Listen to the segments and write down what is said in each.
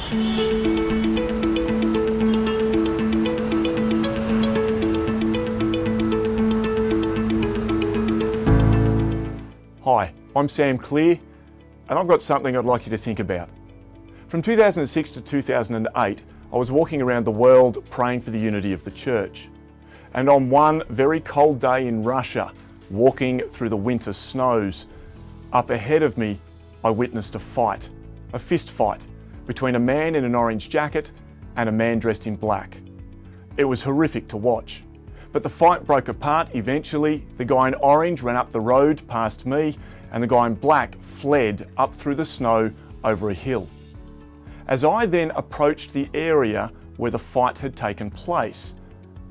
Hi, I'm Sam Clear, and I've got something I'd like you to think about. From 2006 to 2008, I was walking around the world praying for the unity of the church. And on one very cold day in Russia, walking through the winter snows, up ahead of me, I witnessed a fist fight, between a man in an orange jacket and a man dressed in black. It was horrific to watch. But the fight broke apart eventually. The guy in orange ran up the road past me, and the guy in black fled up through the snow over a hill. As I then approached the area where the fight had taken place,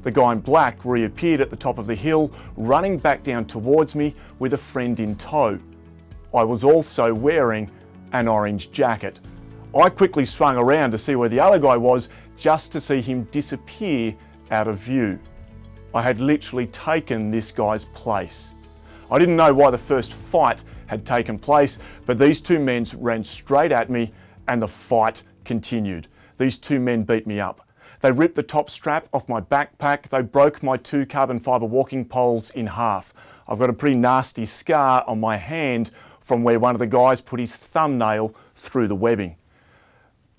the guy in black reappeared at the top of the hill, running back down towards me with a friend in tow. I was also wearing an orange jacket. I quickly swung around to see where the other guy was, just to see him disappear out of view. I had literally taken this guy's place. I didn't know why the first fight had taken place, but these two men ran straight at me and the fight continued. These two men beat me up. They ripped the top strap off my backpack. They broke my 2 carbon fibre walking poles in half. I've got a pretty nasty scar on my hand from where one of the guys put his thumbnail through the webbing.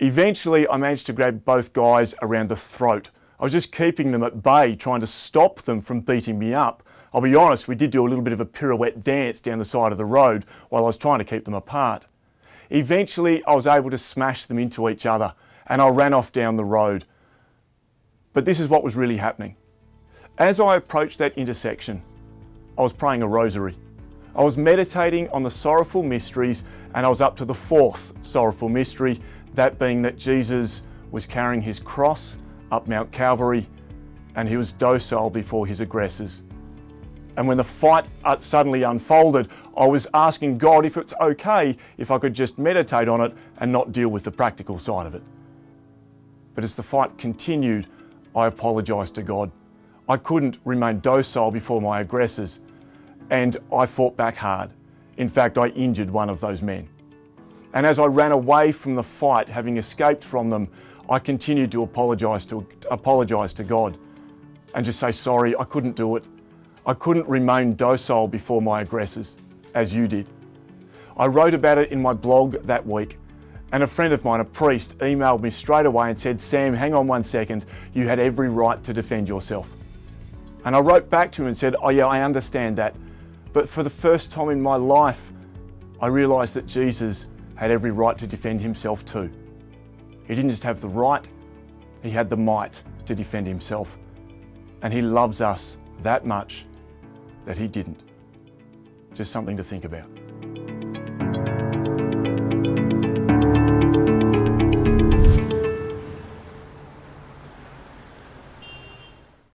Eventually, I managed to grab both guys around the throat. I was just keeping them at bay, trying to stop them from beating me up. I'll be honest, we did do a little bit of a pirouette dance down the side of the road while I was trying to keep them apart. Eventually, I was able to smash them into each other, and I ran off down the road. But this is what was really happening. As I approached that intersection, I was praying a rosary. I was meditating on the sorrowful mysteries, and I was up to the 4th sorrowful mystery, that being that Jesus was carrying his cross up Mount Calvary, and he was docile before his aggressors. And when the fight suddenly unfolded, I was asking God if it's okay if I could just meditate on it and not deal with the practical side of it. But as the fight continued, I apologised to God. I couldn't remain docile before my aggressors, and I fought back hard. In fact, I injured one of those men. And as I ran away from the fight, having escaped from them, I continued to apologise to God and just say, sorry, I couldn't do it. I couldn't remain docile before my aggressors, as you did. I wrote about it in my blog that week, and a friend of mine, a priest, emailed me straight away and said, Sam, hang on one second, you had every right to defend yourself. And I wrote back to him and said, oh yeah, I understand that, but for the first time in my life, I realised that Jesus had every right to defend himself too. He didn't just have the right, he had the might to defend himself. And he loves us that much that he didn't. Just something to think about.